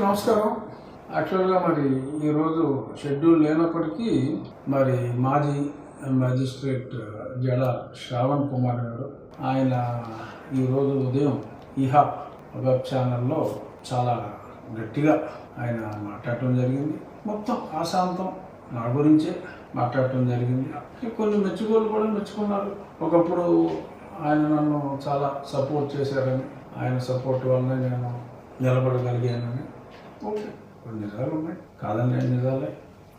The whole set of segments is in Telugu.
నమస్కారం. యాక్చువల్గా మరి ఈరోజు షెడ్యూల్ లేనప్పటికీ మరి మాజీ మ్యాజిస్ట్రేట్ జడ శ్రావణ్ కుమార్ గారు ఆయన ఈరోజు ఉదయం ఈహా వెబ్ ఛానల్లో చాలా గట్టిగా ఆయన మాట్లాడటం జరిగింది. మొత్తం ఆశాంతం నా గురించే మాట్లాడటం జరిగింది. కొన్ని మెచ్చుకోలు కూడా మెచ్చుకున్నారు. ఒకప్పుడు ఆయన నన్ను చాలా సపోర్ట్ చేశారని, ఆయన సపోర్ట్ వల్లనే నేను నిలబడగలిగానని. ఓకే, కొన్ని నిజాలు ఉన్నాయి, కాదని నిజాలే.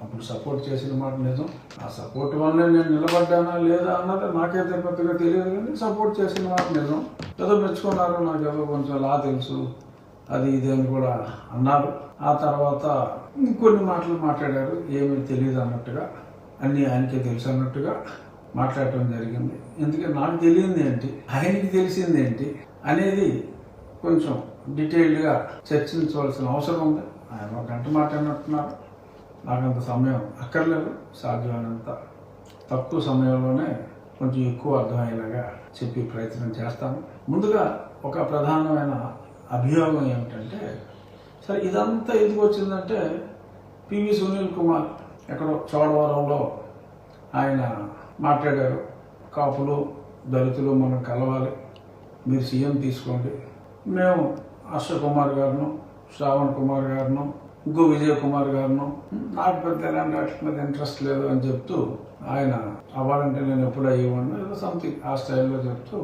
అప్పుడు సపోర్ట్ చేసిన మాట నిజం. ఆ సపోర్ట్ వల్లనే నేను నిలబడ్డానా లేదా అన్నది నాకైతే పెద్దగా తెలియదు, కానీ సపోర్ట్ చేసిన మాట నిజం. ఏదో మెచ్చుకున్నారు, నాకేదో కొంచెం లా తెలుసు అది ఇది అని కూడా అన్నారు. ఆ తర్వాత ఇంకొన్ని మాటలు మాట్లాడారు, ఏమీ తెలియదు అన్నట్టుగా, అన్నీ ఆయనకే తెలుసు అన్నట్టుగా మాట్లాడటం జరిగింది. ఎందుకంటే నాకు తెలియంది ఏంటి, ఆయనకి తెలిసింది ఏంటి అనేది కొంచెం డీటెయిల్డ్గా చర్చించవలసిన అవసరం ఉంది. ఆయన ఒక గంట మాట్లాడినట్టున్నారు. నాకంత సమయం అక్కర్లేదు. సాధ్యమైనంత తక్కువ సమయంలోనే కొంచెం ఎక్కువ అర్థమయ్యేలాగా చెప్పి ప్రయత్నం చేస్తాను. ముందుగా ఒక ప్రధానమైన అభియోగం ఏమిటంటే, సరే ఇదంతా ఎందుకు వచ్చిందంటే, పివి సునీల్ కుమార్ ఎక్కడో చోడవరంలో ఆయన మాట్లాడారు. కాపులు దళితులు మనం కలవాలి, మీరు సీఎం తీసుకోండి. మేము హర్ష కుమార్ గారును, శ్రావణ్ కుమార్ గారును, ఇంకో విజయ్ కుమార్ గారును, నాకు పెద్ద ఎలాంటి వాటి మీద ఇంట్రెస్ట్ లేదు అని చెప్తూ, ఆయన అవ్వాలంటే నేను ఎప్పుడు అయ్యేవాడిని ఏదో సంథింగ్ ఆ స్టైల్లో చెప్తూ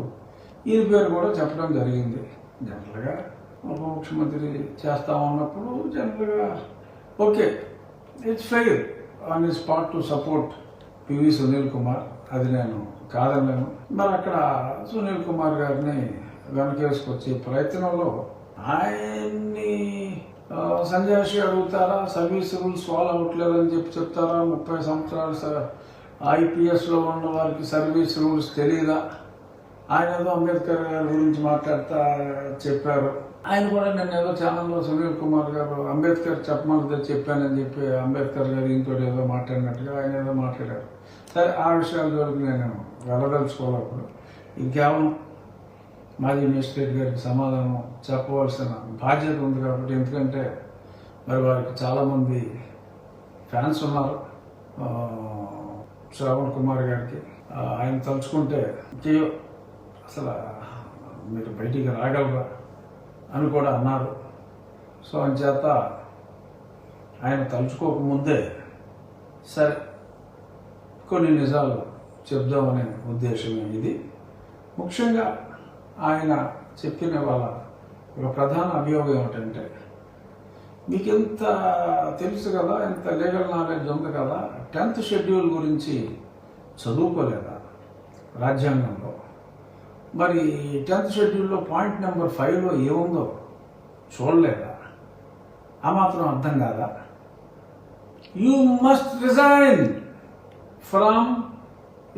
ఈయన పేరు కూడా చెప్పడం జరిగింది. జనరల్గా ఉప ముఖ్యమంత్రి చేస్తామన్నప్పుడు జనరల్గా okay, it's fair on his part to support PV Sunil Kumar, అది నేను కాదన్నాను. మరి అక్కడ సునీల్ కుమార్ గారిని వెనకేసుకొచ్చే ప్రయత్నంలో ఆయన్ని సంజాషి అడుగుతారా, సర్వీస్ రూల్స్ ఫాలో అవ్వట్లేదని చెప్తారా, 30 సంవత్సరాలు ఐపీఎస్లో ఉన్న వారికి సర్వీస్ రూల్స్ తెలియదా, ఆయన ఏదో అంబేద్కర్ గారి గురించి మాట్లాడుతా చెప్పారు. ఆయన కూడా నేను ఏదో ఛానల్లో సునీల్ కుమార్ గారు అంబేద్కర్ చెప్పమని చెప్పానని చెప్పి అంబేద్కర్ గారు ఇంకోటి ఏదో మాట్లాడినట్టుగా ఆయన ఏదో మాట్లాడారు. సరే, ఆ విషయాల వరకు నేను వెళ్ళదలుచుకోలేప్పుడు ఇంకేమో మాజీ మేజిస్ట్రేట్ గారికి సమాధానం చెప్పవలసిన బాధ్యత ఉంది కాబట్టి, ఎందుకంటే మరి వారికి చాలామంది ఫ్యాన్స్ ఉన్నారు శ్రావణ్ కుమార్ గారికి. ఆయన తలుచుకుంటే అసలు మీరు బయటికి రాగలరా అని కూడా అన్నారు. సో అంచేత ఆయన తలుచుకోకముందే సరే కొన్ని నిజాలు చెప్దామనే ఉద్దేశమే ఇది. ముఖ్యంగా ఆయన చెప్పిన వాళ్ళ ఒక ప్రధాన అభియోగం ఏమిటంటే, మీకు ఎంత తెలుసు కదా, ఎంత లీగల్ నాలెడ్జ్ ఉంది కదా, 10th షెడ్యూల్ గురించి చదువుకోలేదా రాజ్యాంగంలో? మరి 10th షెడ్యూల్లో పాయింట్ నెంబర్ 5లో ఏముందో చూడలేదా? ఆ మాత్రం అర్థం కాదా? You must resign from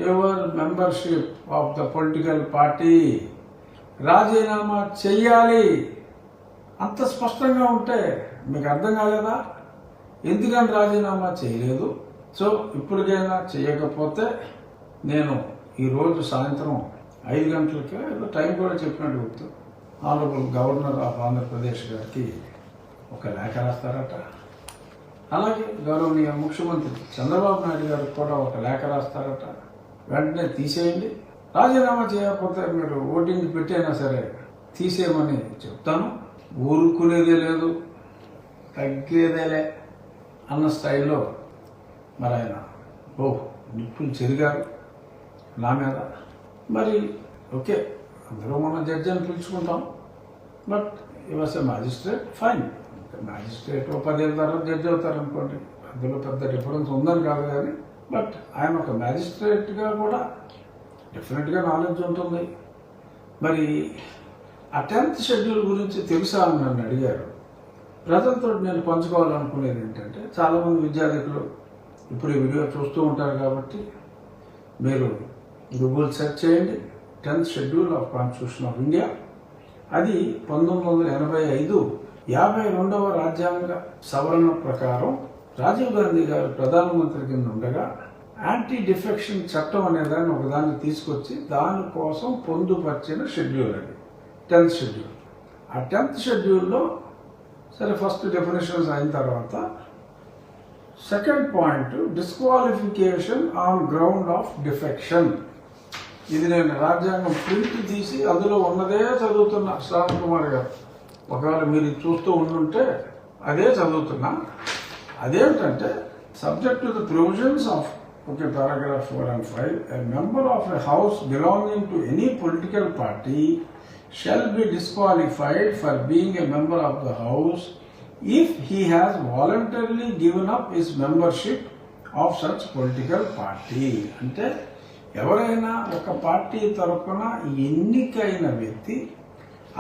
your membership of the political party. రాజీనామా చెయ్యాలి. అంత స్పష్టంగా ఉంటే మీకు అర్థం కాలేదా? ఎందుకని రాజీనామా చేయలేదు? సో ఇప్పటికైనా చేయకపోతే నేను ఈరోజు సాయంత్రం 5 గంటలకే ఏదో టైం కూడా చెప్పినట్టు గుర్తు, ఆనరబుల్ గవర్నర్ ఆఫ్ ఆంధ్రప్రదేశ్ గారికి ఒక లేఖ రాస్తారట. అలాగే గౌరవనీయ ముఖ్యమంత్రి చంద్రబాబు నాయుడు గారికి కూడా ఒక లేఖ రాస్తారట. వెంటనే తీసేయండి, రాజీనామా చేయకపోతే మీరు ఓటింగ్ పెట్టైనా సరే తీసేయమని చెప్తాను, ఊరుకునేదే లేదు, తగ్గేదేలే అన్న స్టైల్లో మరి ఆయన నిప్పులు చెరిగారు నా మీద. మరి ఓకే, అందరూ మన జడ్జి అని పిలుచుకుంటాం, బట్ ఈ was a magistrate, fine. Magistrate 10 ఏళ్ళ తర్వాత జడ్జి అవుతారు అనుకోండి, అందులో పెద్ద డిఫరెన్స్ ఉందని కాదు. కానీ బట్ ఆయన ఒక మ్యాజిస్ట్రేట్గా కూడా డెఫినెట్గా నాలెడ్జ్ ఉంటుంది. మరి ఆ 10th షెడ్యూల్ గురించి తెలుసా అని నన్ను అడిగారు. ప్రజలతో నేను పంచుకోవాలనుకునేది ఏంటంటే, చాలామంది విద్యార్థులు ఇప్పుడు ఈ వీడియో చూస్తూ ఉంటారు కాబట్టి మీరు గూగుల్ సెర్చ్ చేయండి, 10th schedule of constitution of India. అది 1985 52వ రాజ్యాంగ సవరణ ప్రకారం రాజీవ్ గాంధీ గారు ప్రధానమంత్రి కింద ఉండగా యాంటీ డిఫెక్షన్ చట్టం అనేదాన్ని ఒకదాన్ని తీసుకొచ్చి దానికోసం పొందుపరిచిన షెడ్యూల్ అది 10th షెడ్యూల్. ఆ 10th షెడ్యూల్లో సరే, ఫస్ట్ డెఫినేషన్స్ అయిన తర్వాత second point disqualification on ground of defection. ఇది నేను రాజ్యాంగం ప్రింట్ తీసి అందులో ఉన్నదే చదువుతున్నా శ్రావణ్ కుమార్ గారు. ఒకవేళ మీరు చూస్తూ ఉండుంటే అదే చదువుతున్నా. అదేమిటంటే subject to the provisions of paragraph 4 and 5, a member of a house belonging to any political party shall be disqualified for being a member of the house if he has voluntarily given up his membership of such political party. అంటే ఎవరైనా ఒక పార్టీ తరపున ఎన్నికైన వ్యక్తి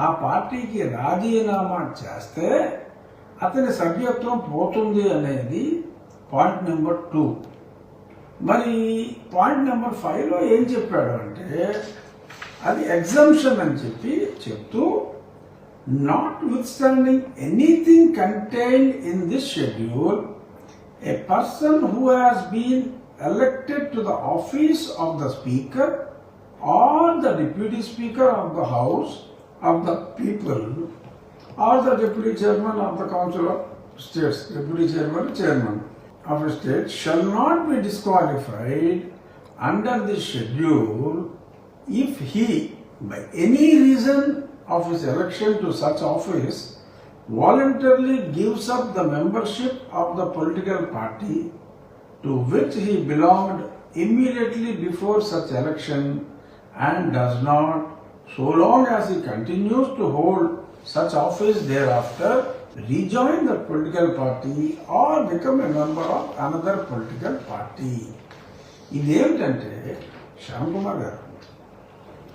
ఆ పార్టీకి రాజీనామా చేస్తే అతని సభ్యత్వం పోతుంది అనేది పాయింట్ నెంబర్ 2. మరి పాయింట్ నెంబర్ 5లో ఏం చెప్పాడు అంటే అది ఎగ్జంప్షన్ అని చెప్తూ notwithstanding anything contained in this schedule a person who has been elected to the office of the speaker or the deputy speaker of the house of the people or the deputy chairman of the council of states, deputy chairman of a state shall not be disqualified under this schedule if he, by any reason of his election to such office, voluntarily gives up the membership of the political party to which he belonged immediately before such election and does not, so long as he continues to hold such office thereafter, rejoin the political party or become a member of another political party. ఇదేమిటంటే శ్యామ్ కుమార్ గారు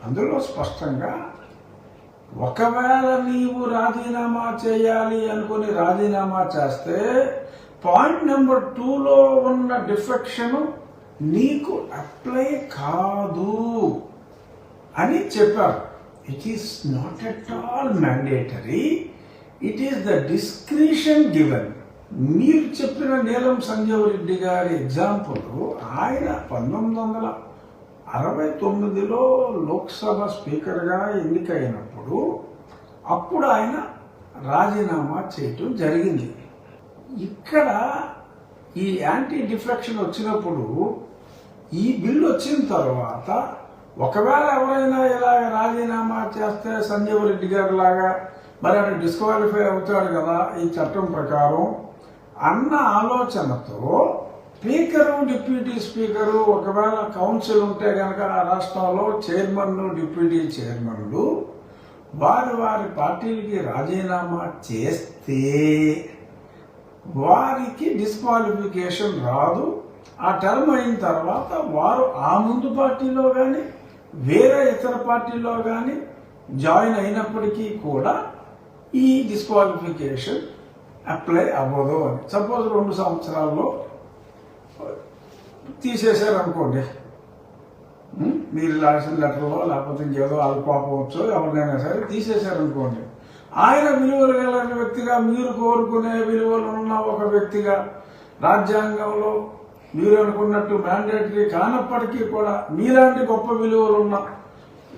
అందులో స్పష్టంగా ఒకవేళ నీవు రాజీనామా చేయాలి అనుకుని రాజీనామా చేస్తే పాయింట్ నెంబర్ 2లో ఉన్న డిఫెక్షన్ నీకు అప్లై కాదు అని చెప్పారు. It is not at all mandatory. It is the discretion given. మీరు చెప్పిన నీలం సంజీవ్ రెడ్డి గారి ఎగ్జాంపుల్, ఆయన 1969లో లోక్సభ స్పీకర్గా ఎన్నికైనప్పుడు అప్పుడు ఆయన రాజీనామా చేయటం జరిగింది. ఇక్కడ ఈ యాంటీ డిఫెక్షన్ వచ్చినప్పుడు ఈ బిల్లు వచ్చిన తర్వాత ఒకవేళ ఎవరైనా ఇలా రాజీనామా చేస్తే సంజీవ్ రెడ్డి గారి లాగా మరి అటు డిస్క్వాలిఫై అవుతాడు కదా ఈ చట్టం ప్రకారం అన్న ఆలోచనతో స్పీకరు, డిప్యూటీ స్పీకరు, ఒకవేళ కౌన్సిల్ ఉంటే కనుక ఆ రాష్ట్రంలో చైర్మన్, డిప్యూటీ చైర్మన్లు వారి వారి పార్టీలకి రాజీనామా చేస్తే వారికి డిస్క్వాలిఫికేషన్ రాదు. ఆ టర్మ్ అయిన తర్వాత వారు ఆ ముందు పార్టీలో కానీ వేరే ఇతర పార్టీలో కానీ జాయిన్ అయినప్పటికీ కూడా ఈ డిస్క్వాలిఫికేషన్ అప్లై అవ్వదు అని. సపోజ్ 2 సంవత్సరాల్లో తీసేశారనుకోండి, మీరు రాసిన లెటర్లో లేకపోతే ఇంకేదో అల్పాపవచ్చో ఎవరినైనా సరే తీసేశారనుకోండి, ఆయన విలువలు కలిగిన వ్యక్తిగా, మీరు కోరుకునే విలువలు ఉన్న ఒక వ్యక్తిగా, రాజ్యాంగంలో మీరు అనుకున్నట్టు మ్యాండేటరీ కానప్పటికీ కూడా మీలాంటి గొప్ప విలువలు ఉన్నా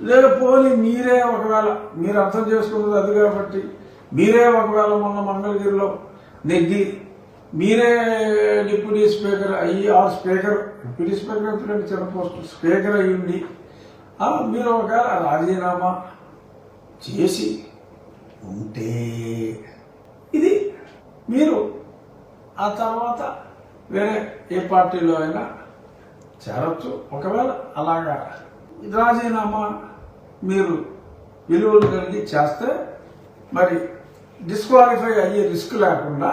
లేకపోని మీరే ఒకవేళ, మీరు అర్థం చేసుకున్నది అది కాబట్టి మీరే ఒకవేళ మొన్న మంగళగిరిలో నెగ్గి మీరే డిప్యూటీ స్పీకర్ అయ్యి ఆ స్పీకర్, డిప్యూటీ స్పీకర్ అంటే చిన్న పోస్ట్, స్పీకర్ అయ్యింది, మీరు ఒకవేళ రాజీనామా చేసి ఉంటే ఇది మీరు ఆ తర్వాత వేరే ఏ పార్టీలో అయినా చేరొచ్చు. ఒకవేళ అలాగా రాజీనామా మీరు విలువలు కలిగి చేస్తే మరి డిస్క్వాలిఫై అయ్యే రిస్క్ లేకుండా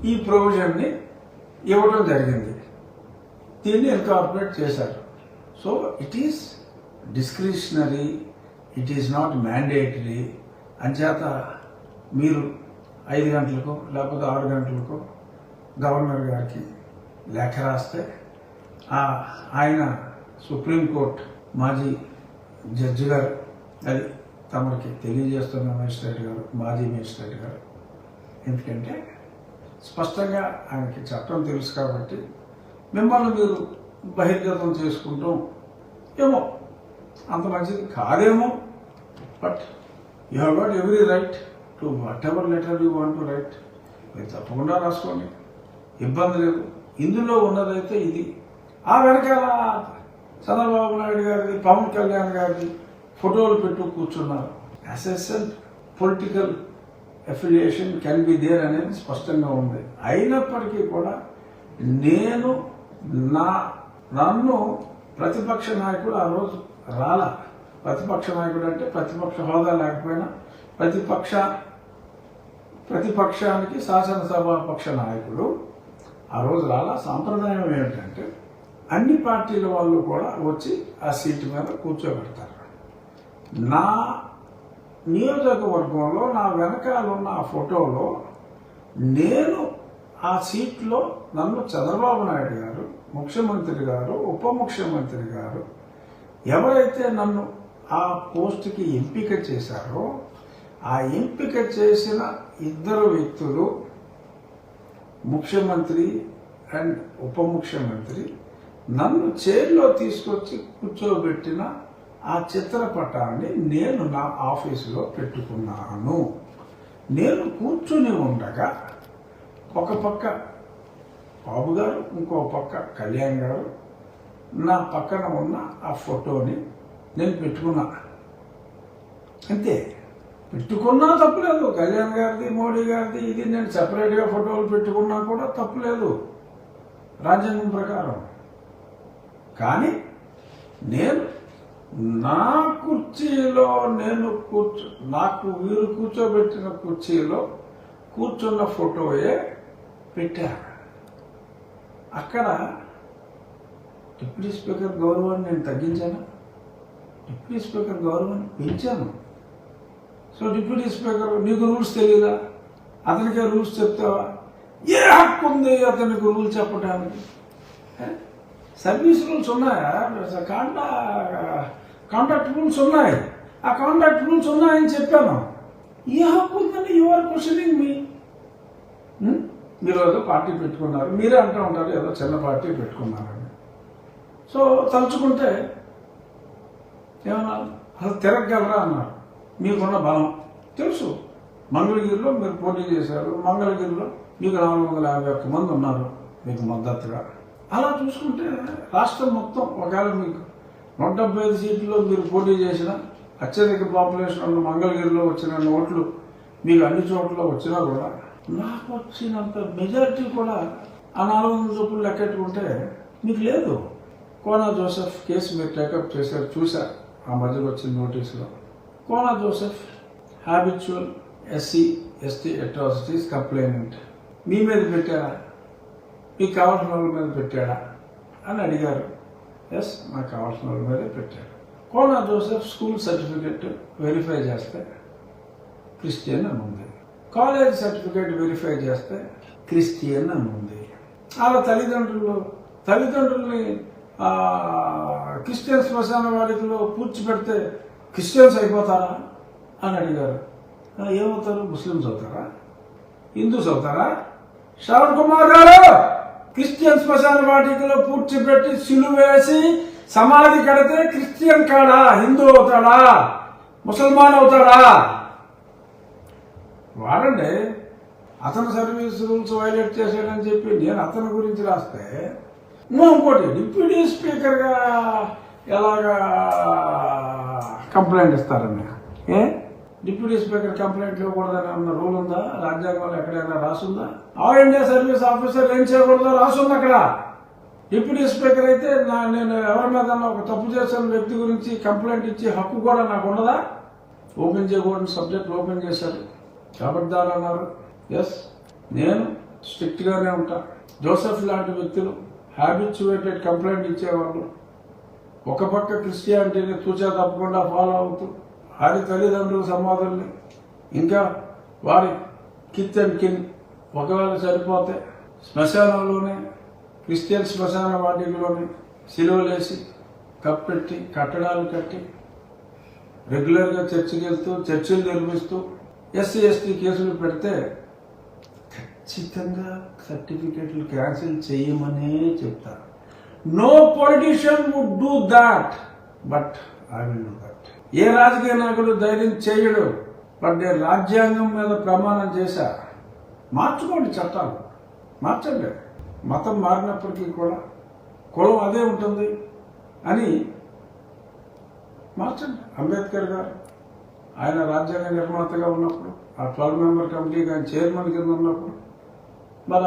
ఈ ప్రొవిజన్ని ఇవ్వడం జరిగింది. దీన్ని ఇన్కార్పొరేట్ చేశారు. So it is discretionary, it is not mandatory. అంచేత మీరు 5 గంటలకు లేకపోతే 6 గంటలకు గవర్నర్ గారికి లేఖ రాస్తే ఆయన సుప్రీంకోర్టు మాజీ జడ్జి గారు అది తమకి తెలియజేస్తున్న మేజిస్ట్రేట్ గారు, మాజీ మేజిస్ట్రేట్ గారు, ఎందుకంటే స్పష్టంగా ఆయనకి చట్టం తెలుసు కాబట్టి మిమ్మల్ని మీరు బహిర్గతం చేసుకుంటాం ఏమో అంత మంచిది కాదేమో, but you have got every right to what ever letter U want to right, మీరు తప్పకుండా రాసుకోండి, ఇబ్బంది లేదు. ఇందులో ఉన్నదైతే ఇది. ఆ వెనకాల చంద్రబాబు నాయుడు గారిది, పవన్ కళ్యాణ్ గారిది ఫోటోలు పెట్టు కూర్చున్నారు. Assessment political affiliation can be there అనేది స్పష్టంగా ఉంది. అయినప్పటికీ కూడా నన్ను ప్రతిపక్ష నాయకుడు ఆ రోజు రాలా. ప్రతిపక్ష నాయకుడు అంటే ప్రతిపక్ష హోదా లేకపోయినా ప్రతిపక్షానికి శాసనసభాపక్ష నాయకుడు ఆ రోజు రాలా. సాంప్రదాయం ఏమిటంటే అన్ని పార్టీల వాళ్ళు కూడా వచ్చి ఆ సీటు మీద కూర్చోబెడతారు. నా నియోజకవర్గంలో నా వెనకాల ఉన్న ఆ ఫోటోలో నేను ఆ సీట్లో నన్ను చంద్రబాబు నాయుడు గారు, ముఖ్యమంత్రి గారు, ఉప ముఖ్యమంత్రి గారు ఎవరైతే నన్ను ఆ పోస్టుకి ఎంపిక చేశారో ఆ ఎంపిక చేసిన ఇద్దరు వ్యక్తులు ముఖ్యమంత్రి అండ్ ఉప ముఖ్యమంత్రి నన్ను చైర్లో తీసుకొచ్చి కూర్చోబెట్టిన ఆ చిత్రపటాన్ని నేను నా ఆఫీసులో పెట్టుకున్నాను. నేను కూర్చుని ఉండగా ఒక పక్క బాబు గారు, ఇంకో పక్క కళ్యాణ్ గారు, నా పక్కన ఉన్న ఆ ఫోటోని నేను పెట్టుకున్నా. అంతే, పెట్టుకున్నా తప్పులేదు. కళ్యాణ్ గారిది, మోడీ గారిది ఇది నేను సెపరేట్గా ఫోటోలు పెట్టుకున్నా కూడా తప్పులేదు రాజ్యాంగం ప్రకారం. కానీ నేను నా కుర్చీలో నాకు వీరు కూర్చోబెట్టిన కుర్చీలో కూర్చున్న ఫోటోయే పెట్టారు. అక్కడ డిప్యూటీ స్పీకర్ గౌరవాన్ని నేను తగ్గించాను, డిప్యూటీ స్పీకర్ గౌరవాన్ని పెంచాను. సో డిప్యూటీ స్పీకర్ నీకు రూల్స్ తెలియదా, అతనికే రూల్స్ చెప్తావా? ఏ హక్కు ఉంది అతనికి రూల్స్ చెప్పడానికి? సర్వీస్ రూల్స్ ఉన్నాయా? కాంటాక్ట్ రూల్స్ ఉన్నాయి. ఆ కాంటాక్ట్ రూల్స్ ఉన్నాయని చెప్పాను. ఏ హక్కు ఉందని యు ఆర్ క్వశ్చనింగ్ మీ. మీరు ఏదో పార్టీ పెట్టుకున్నారు, మీరే అంటూ ఉంటారు ఏదో చిన్న పార్టీ పెట్టుకున్నారని. సో తలుచుకుంటే ఏమన్నా అసలు తిరగగలరా అన్నారు. మీకున్న బలం తెలుసు. మంగళగిరిలో మీరు పోటీ చేశారు, మంగళగిరిలో మీకు 451 మంది ఉన్నారు మీకు మద్దతుగా. అలా చూసుకుంటే రాష్ట్రం మొత్తం ఒకవేళ మీకు 175 సీట్లలో మీరు పోటీ చేసిన అత్యధిక పాపులేషన్ ఉన్న మంగళగిరిలో వచ్చిన ఓట్లు మీకు అన్ని చోట్ల వచ్చినా కూడా నాకు వచ్చినంత మెజారిటీ కూడా ఆ 400 చొప్పులు లెక్కెట్టుకుంటే మీకు లేదు. కోనా జోసెఫ్ కేసు మీరు టేకప్ చేశారు, చూశారు ఆ మధ్యలో వచ్చిన నోటీసులో. Kona Joseph habitual SC/ST atrocities complainant మీ మీద పెట్టారా, మీకు కావాల్సిన వాళ్ళ మీద పెట్టాడా అని అడిగారు. ఎస్, నాకు కావాల్సిన వాళ్ళ మీదే పెట్టాడు. Kona Joseph school certificate verify చేస్తే క్రిస్టియన్ అని ఉంది, కాలేజ్ సర్టిఫికేట్ వెరిఫై చేస్తే క్రిస్టియన్ అని ఉంది. అలా తల్లిదండ్రుల్ని క్రిస్టియన్ శ్మశాన వాడికలో పూడ్చిపెడితే క్రిస్టియన్స్ అయిపోతారా అని అడిగారు. ఏమవుతారు? ముస్లిమ్స్ అవుతారా, హిందూస్ అవుతారా? శ్రవణ్ కుమార్ గారు క్రిస్టియన్ శ్మశాన వాటికలో పూడ్చిపెట్టి సిలువేసి సమాధి కడితే క్రిస్టియన్ కాడా, హిందూ అవుతాడా, ముసల్మాన్ అవుతాడా? వాడండి అతను సర్వీస్ రూల్స్ వైలేట్ చేశాడని చెప్పి నేను అతని గురించి రాస్తే ఇంకోటి డిప్యూటీ స్పీకర్గా ఎలాగా కంప్లైంట్ ఇస్తారని. డిప్యూటీ స్పీకర్ కంప్లైంట్ ఇవ్వకూడదని అన్న రూల్ ఉందా రాజ్యాంగంలో? ఎక్కడైనా రాసుందా? ఆల్ ఇండియా సర్వీస్ ఆఫీసర్ ఏం చేయకూడదో రాసుంది అక్కడ. డిప్యూటీ స్పీకర్ అయితే నేను ఎవరి మీద ఒక తప్పు చేసిన వ్యక్తి గురించి కంప్లైంట్ ఇచ్చే హక్కు కూడా నాకు ఉండదా? ఓపెన్ చేయకూడని సబ్జెక్ట్ ఓపెన్ చేశారు, అబద్ధాలు అన్నారు. ఎస్, నేను స్ట్రిక్ట్ గానే ఉంటా. జోసెఫ్ లాంటి వ్యక్తులు హ్యాబిచువేటెడ్ కంప్లైంట్ ఇచ్చేవాళ్ళు, ఒక పక్క క్రిస్టియానిటీని తూచా తప్పకుండా ఫాలో అవుతూ వారి తల్లిదండ్రుల సమాధుల్ని ఇంకా వారి కిత్ అండ్ కిన్ ఒకవేళ సరిపోతే శ్మశానంలోనే క్రిస్టియన్ శ్మశాన వాటికలోనే సిలువలేసి కప్పెట్టి కట్టడాలు కట్టి రెగ్యులర్గా చర్చికి వెళ్తూ చర్చిలు నిర్మిస్తూ SC/ST కేసులు పెడితే ఖచ్చితంగా సర్టిఫికెట్లు క్యాన్సిల్ చేయమనే చెప్తారు. No politician would do that, but I will do that. ఏ రాజకీయ నాయకుడు ధైర్యం చేయడు బట్ రాజ్యాంగం మీద ప్రమాణం చేశారు. మార్చుకోండి చట్టాలు, మార్చండి. మతం మారినప్పటికీ కూడా కులం అదే ఉంటుంది అని మార్చండి. అంబేద్కర్ గారు ఆయన రాజ్యాంగ నిర్మాతగా ఉన్నప్పుడు, ఆ 12 మెంబర్ కమిటీకి ఆయన చైర్మన్ కింద ఉన్నప్పుడు, మరి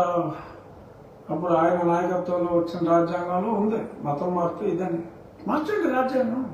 అప్పుడు ఆయన నాయకత్వంలో వచ్చిన రాజ్యాంగంలో ఉంది మతం మారితే ఇదని. మార్చండి రాజ్యాంగం.